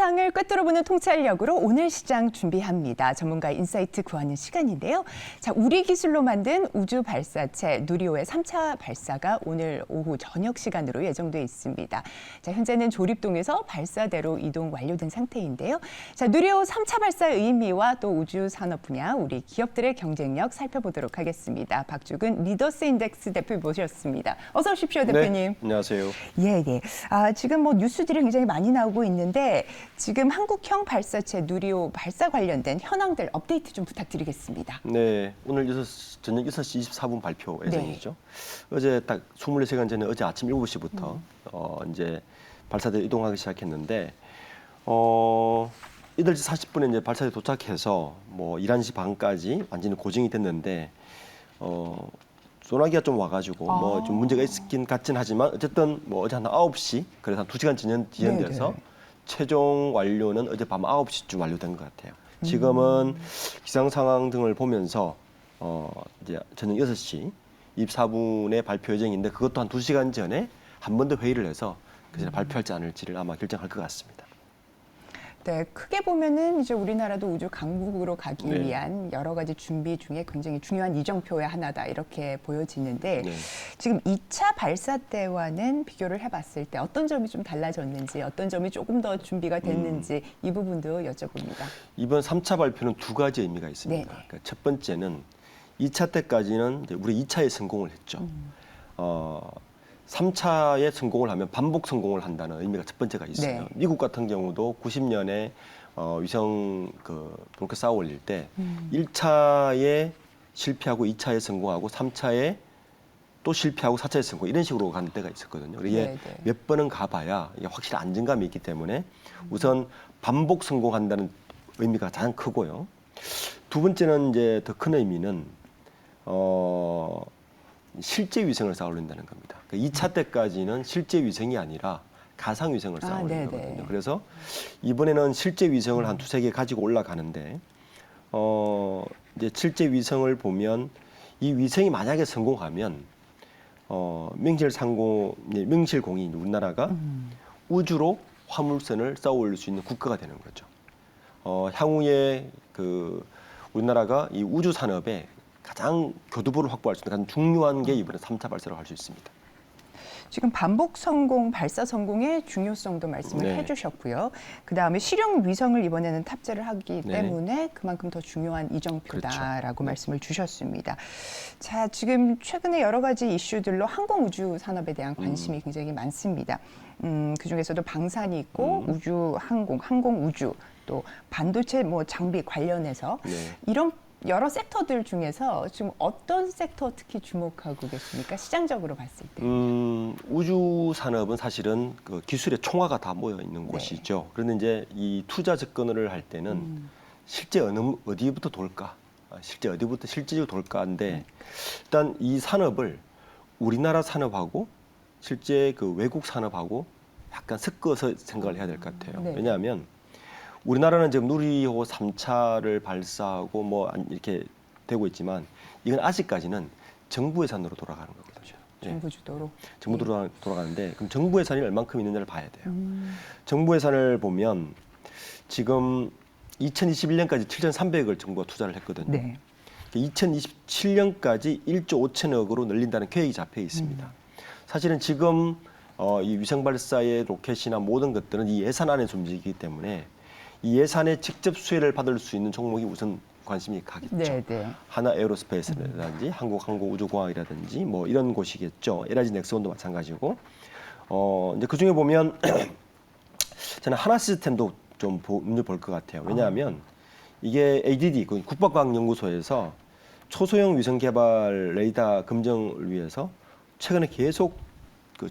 세상을 꿰뚫어보는 통찰력으로 오늘 시장 준비합니다. 전문가 인사이트 구하는 시간인데요. 자, 우리 기술로 만든 우주 발사체 누리호의 3차 발사가 오늘 오후 저녁 시간으로 예정돼 있습니다. 자, 현재는 조립동에서 발사대로 이동 완료된 상태인데요. 자, 누리호 3차 발사의 의미와 또 우주 산업 분야 우리 기업들의 경쟁력 살펴보도록 하겠습니다. 박주근 리더스 인덱스 대표 모셨습니다. 어서 오십시오, 대표님. 네, 안녕하세요. 예. 지금 뭐 뉴스들이 굉장히 많이 나오고 있는데 지금 한국형 발사체 누리호 발사 관련된 현황들 업데이트 좀 부탁드리겠습니다. 네, 오늘 저녁 6시 24분 발표 예정이죠. 네. 어제 딱 24시간 전에 어제 아침 7시부터 이제 발사대 이동하기 시작했는데 8시 40분에 이제 발사대 도착해서 뭐 11시 반까지 완전히 고정이 됐는데 소나기가 좀 와가지고 뭐 좀 문제가 있긴 같진 하지만 어쨌든 뭐 어제 한 9시 그래서 한 2시간 지연돼서 최종 완료는 어제 밤 9시쯤 완료된 것 같아요. 지금은 기상 상황 등을 보면서 이제 저녁 6시 24분에 발표 예정인데 그것도 한 2시간 전에 한 번 더 회의를 해서 그 전에 발표할지 않을지를 아마 결정할 것 같습니다. 네, 크게 보면은 이제 우리나라도 우주 강국으로 가기 위한 여러 가지 준비 중에 굉장히 중요한 이정표의 하나다 이렇게 보여지는데 지금 2차 발사 때와는 비교를 해봤을 때 어떤 점이 좀 달라졌는지 어떤 점이 조금 더 준비가 됐는지 이 부분도 여쭤봅니다. 이번 3차 발표는 두 가지 의미가 있습니다. 그러니까 첫 번째는 2차 때까지는 이제 우리 2차에 성공을 했죠. 3차에 성공을 하면 반복 성공을 한다는 의미가 첫 번째가 있어요. 미국 같은 경우도 90년에 위성 로켓 쌓아 올릴 때 1차에 실패하고 2차에 성공하고 3차에 또 실패하고 4차에 성공 이런 식으로 가는 때가 있었거든요. 이게 몇 번은 가봐야 이게 확실히 안정감이 있기 때문에 우선 반복 성공한다는 의미가 가장 크고요. 두 번째는 이제 더 큰 의미는 실제 위성을 쌓아 올린다는 겁니다. 그러니까 2차 때까지는 실제 위성이 아니라 가상 위성을 쌓아 올리는 거거든요. 그래서 이번에는 실제 위성을 한 2-3개 가지고 올라가는데 이제 실제 위성을 보면 이 위성이 만약에 성공하면 명실공히 우리나라가 우주로 화물선을 쌓아 올릴 수 있는 국가가 되는 거죠. 향후에 우리나라가 이 우주 산업에 가장 교두보를 확보할 수 있는 가장 중요한 게 이번에 3차 발사라고 할 수 있습니다. 지금 반복 성공, 발사 성공의 중요성도 말씀을 해주셨고요. 그다음에 실용 위성을 이번에는 탑재를 하기 때문에 그만큼 더 중요한 이정표다라고 말씀을 주셨습니다. 자, 지금 최근에 여러 가지 이슈들로 항공우주 산업에 대한 관심이 굉장히 많습니다. 그중에서도 방산이 있고 우주 항공우주 또 반도체 장비 관련해서 이런 여러 섹터들 중에서 지금 어떤 섹터 특히 주목하고 계십니까? 시장적으로 봤을 때. 우주 산업은 사실은 그 기술의 총화가 다 모여 있는 곳이죠. 그런데 이제 이 투자 접근을 할 때는 실제 어디부터 돌까? 실제 어디부터 실질적으로 돌까인데 일단 이 산업을 우리나라 산업하고 실제 그 외국 산업하고 약간 섞어서 생각을 해야 될 것 같아요. 왜냐하면 우리나라는 지금 누리호 3차를 발사하고 뭐 이렇게 되고 있지만 이건 아직까지는 정부 예산으로 돌아가는 거거든요. 정부 주도로. 정부 돌아가는데 그럼 정부 예산이 얼만큼 있느냐를 봐야 돼요. 정부 예산을 보면 지금 2021년까지 7,300억을 정부가 투자를 했거든요. 2027년까지 1조 5천억으로 늘린다는 계획이 잡혀 있습니다. 사실은 지금 이 위성 발사의 로켓이나 모든 것들은 이 예산 안에서 움직이기 때문에 이 예산의 직접 수혜를 받을 수 있는 종목이 우선 관심이 가겠죠. 하나 에어로스페이스라든지 한국항공우주공학이라든지 뭐 이런 곳이겠죠. LG 넥스원도 마찬가지고. 이제 그 중에 보면 저는 하나 시스템도 좀 눈여볼 것 같아요. 왜냐하면 이게 ADD 국방과학연구소에서 초소형 위성 개발 레이더 검증을 위해서 최근에 계속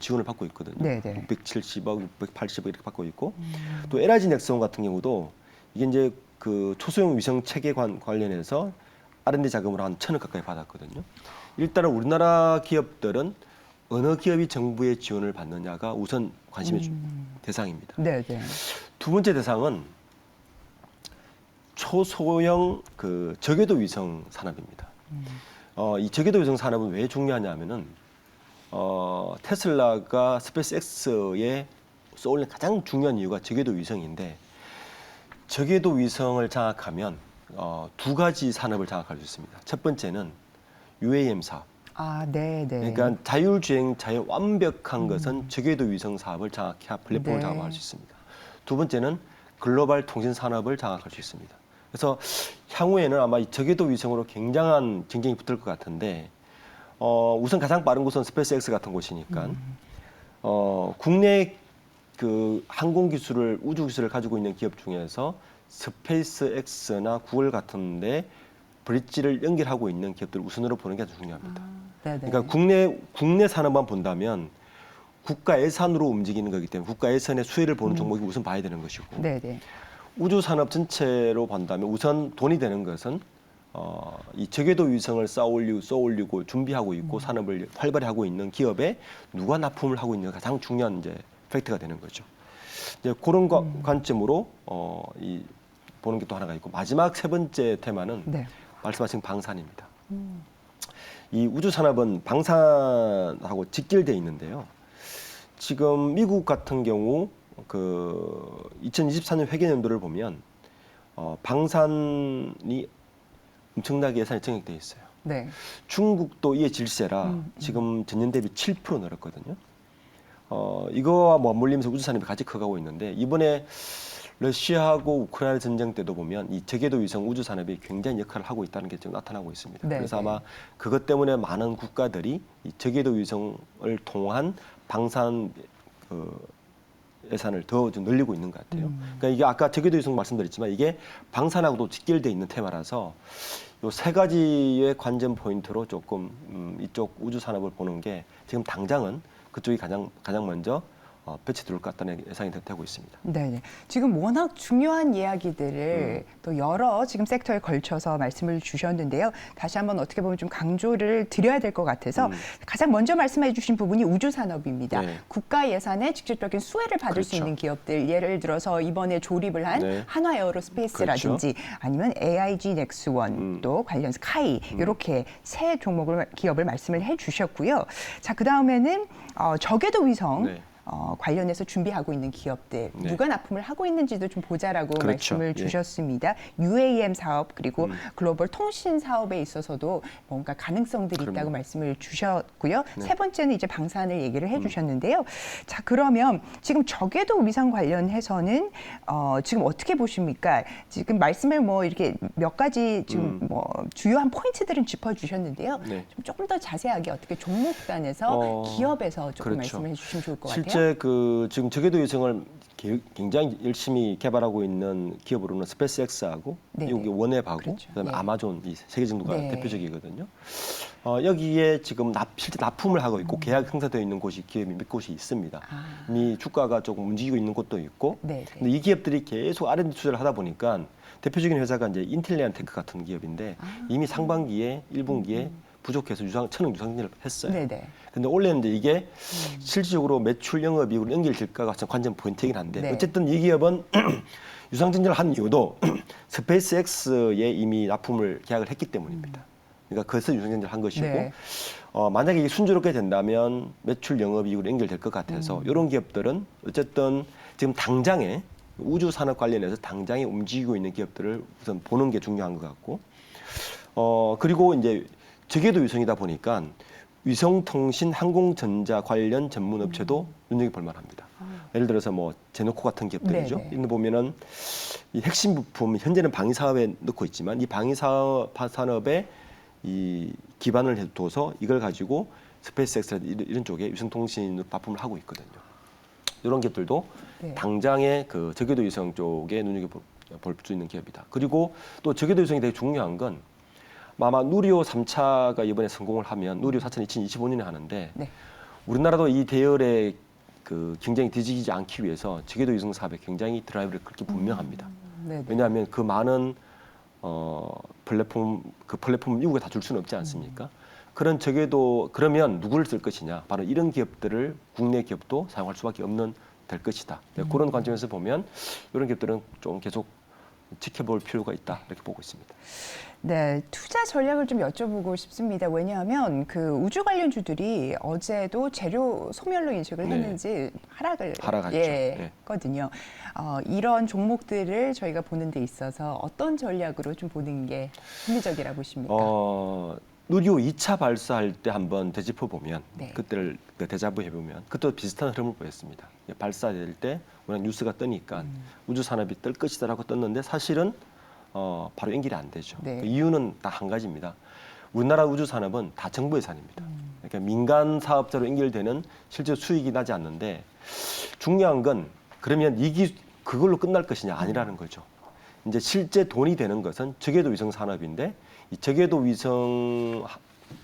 지원을 받고 있거든요. 670억, 680억 이렇게 받고 있고 또 LG 넥스원 같은 경우도 이게 이제 그 초소형 위성 체계 관련해서 R&D 자금으로 한 1,000억 가까이 받았거든요. 일단은 우리나라 기업들은 어느 기업이 정부의 지원을 받느냐가 우선 관심의 대상입니다. 두 번째 대상은 초소형 저궤도 위성 산업입니다. 이 저궤도 위성 산업은 왜 중요하냐면은 테슬라가 스페이스X에 쏘올린 가장 중요한 이유가 저궤도 위성인데 저궤도 위성을 장악하면 두 가지 산업을 장악할 수 있습니다. 첫 번째는 UAM 사업. 아, 네, 네. 그러니까 자율주행차의 완벽한 것은 저궤도 위성 사업을 장악해야 플랫폼을 네. 장악할 수 있습니다. 두 번째는 글로벌 통신 산업을 장악할 수 있습니다. 그래서 향후에는 아마 이 저궤도 위성으로 굉장한 경쟁이 붙을 것 같은데 우선 가장 빠른 곳은 스페이스X 같은 곳이니까 국내 그 항공 기술을 우주 기술을 가지고 있는 기업 중에서 스페이스X나 구글 같은데 브릿지를 연결하고 있는 기업들을 우선으로 보는 게 아주 중요합니다. 네네. 그러니까 국내 산업만 본다면 국가 예산으로 움직이는 거기 때문에 국가 예산의 수혜를 보는 종목이 우선 봐야 되는 것이고 네네. 우주 산업 전체로 본다면 우선 돈이 되는 것은 이 저궤도 위성을 쏘올리고 준비하고 있고 산업을 활발히 하고 있는 기업에 누가 납품을 하고 있는 가장 중요한 이제 팩트가 되는 거죠. 이제 그런 관점으로 보는 게 또 하나가 있고 마지막 세 번째 테마는 네. 말씀하신 방산입니다. 이 우주 산업은 방산하고 직결되어 있는데요. 지금 미국 같은 경우 그 2024년 회계연도를 보면 방산이 엄청나게 예산이 증액되어 있어요. 네. 중국도 이에 질세라 지금 전년 대비 7% 늘었거든요. 이거와 맞물리면서 우주 산업이 같이 커가고 있는데 이번에 러시아하고 우크라이나 전쟁 때도 보면 이 저궤도 위성 우주 산업이 굉장히 역할을 하고 있다는 게 지금 나타나고 있습니다. 네, 그래서 네. 아마 그것 때문에 많은 국가들이 이 저궤도 위성을 통한 방산 예산을 더 좀 늘리고 있는 것 같아요. 그러니까 이게 아까 저궤도 위성 말씀드렸지만 이게 방산하고도 직결되어 있는 테마라서 이 세 가지의 관전 포인트로 조금 이쪽 우주 산업을 보는 게 지금 당장은 그쪽이 가장 먼저 배치 들어올 것 같다는 예상이 되고 있습니다. 네. 지금 워낙 중요한 이야기들을 또 여러 지금 섹터에 걸쳐서 말씀을 주셨는데요. 다시 한번 어떻게 보면 좀 강조를 드려야 될 것 같아서 가장 먼저 말씀해 주신 부분이 우주 산업입니다. 네. 국가 예산에 직접적인 수혜를 받을 수 그렇죠. 있는 기업들, 예를 들어서 이번에 조립을 한 네. 한화 에어로스페이스라든지 아니면 AIG 넥스원 또 관련 스카이 이렇게 세 종목을 기업을 말씀을 해 주셨고요. 자, 그다음에는 저궤도 위성 네. 관련해서 준비하고 있는 기업들 네. 누가 납품을 하고 있는지도 좀 보자라고 그렇죠. 말씀을 예. 주셨습니다. UAM 사업 그리고 글로벌 통신 사업에 있어서도 뭔가 가능성들이 있다고 그럼요. 말씀을 주셨고요. 네. 세 번째는 이제 방산을 얘기를 해주셨는데요. 자, 그러면 지금 저궤도 위성 관련해서는 지금 어떻게 보십니까? 지금 말씀을 뭐 이렇게 몇 가지 지금 뭐 주요한 포인트들은 짚어주셨는데요. 네. 좀 조금 더 자세하게 어떻게 종목단에서 기업에서 조금 그렇죠. 말씀을 해주시면 좋을 것 같아요. 실제 그 지금 저궤도 위성을 굉장히 열심히 개발하고 있는 기업으로는 스페이스X하고 네네. 여기 원웹하고 그렇죠. 그다음에 네. 아마존 이 세 개 정도가 네. 대표적이거든요. 여기에 지금 실제 납품을 하고 있고 계약 형성되어 있는 곳이 기업이 몇 곳이 있습니다. 이미 주가가 조금 움직이고 있는 곳도 있고. 네. 근데 이 기업들이 계속 R&D 투자를 하다 보니까 대표적인 회사가 이제 인텔리안테크 같은 기업인데 이미 상반기에 1분기에 부족해서 천억 유상증을 했어요. 네네. 근데 올해는 이제 이게 실질적으로 매출 영업이익으로 연결될까가 관전 포인트이긴 한데 네. 어쨌든 이 기업은 유상증자를 한 이유도 스페이스X에 이미 납품을 계약을 했기 때문입니다. 그러니까 그래서 유상증자를 한 것이고 네. 만약에 이게 순조롭게 된다면 매출 영업이익으로 연결될 것 같아서 이런 기업들은 어쨌든 지금 당장에 우주 산업 관련해서 당장에 움직이고 있는 기업들을 우선 보는 게 중요한 것 같고 그리고 이제 저궤도 위성이다 보니까 위성통신 항공전자 관련 전문 업체도 눈여겨볼 만합니다. 예를 들어서 뭐 제노코 같은 기업들이죠. 네네. 이런 보면은 이 핵심 부품 현재는 방위 사업에 넣고 있지만 이 방위 산업에 이 기반을 둬서 이걸 가지고 스페이스X 이런 쪽에 위성통신으로 납품을 하고 있거든요. 이런 기업들도 네. 당장에 그 저궤도 위성 쪽에 눈여겨볼 수 있는 기업이다. 그리고 또 저궤도 위성이 되게 중요한 건 아마 누리호 3차가 이번에 성공을 하면 누리호 4차는 2025년에 하는데 네. 우리나라도 이 대열의 그 경쟁이 뒤지지 않기 위해서 저궤도 위성 사업에 굉장히 드라이브를 그렇게 분명합니다. 네네. 왜냐하면 그 많은 플랫폼 미국에 다 줄 수는 없지 않습니까? 그런 저궤도 그러면 누구를 쓸 것이냐? 바로 이런 기업들을 국내 기업도 사용할 수밖에 없는 될 것이다. 네, 그런 관점에서 보면 이런 기업들은 좀 계속 지켜볼 필요가 있다 이렇게 보고 있습니다. 네, 투자 전략을 좀 여쭤보고 싶습니다. 왜냐하면 그 우주 관련주들이 어제도 재료 소멸로 인식을 네. 했는지 하락했죠. 했거든요. 이런 종목들을 저희가 보는 데 있어서 어떤 전략으로 좀 보는 게 합리적이라 보십니까? 누리호 2차 발사할 때 한번 되짚어 보면 네. 그때를 대자부 해보면 그때도 비슷한 흐름을 보였습니다. 발사될 때 워낙 뉴스가 뜨니까 우주 산업이 뜰 것이다라고 떴는데 사실은 바로 연결이 안 되죠. 네. 그 이유는 딱 한 가지입니다. 우리나라 우주 산업은 다 정부 예산입니다. 그러니까 민간 사업자로 연결되는 실제 수익이 나지 않는데 중요한 건 그러면 그걸로 끝날 것이냐 아니라는 거죠. 이제 실제 돈이 되는 것은 저궤도 위성 산업인데 이 저궤도 위성이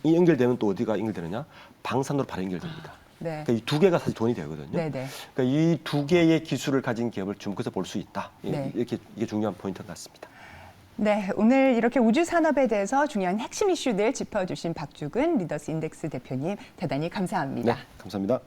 연결되면 또 어디가 연결되느냐? 방산으로 바로 연결됩니다. 네. 그러니까 이 두 개가 사실 돈이 되거든요. 네네. 그러니까 이 두 개의 기술을 가진 기업을 주목해서 볼 수 있다. 네. 이게 중요한 포인트 같습니다. 네, 오늘 이렇게 우주 산업에 대해서 중요한 핵심 이슈들 짚어주신 박주근 리더스 인덱스 대표님 대단히 감사합니다. 네, 감사합니다.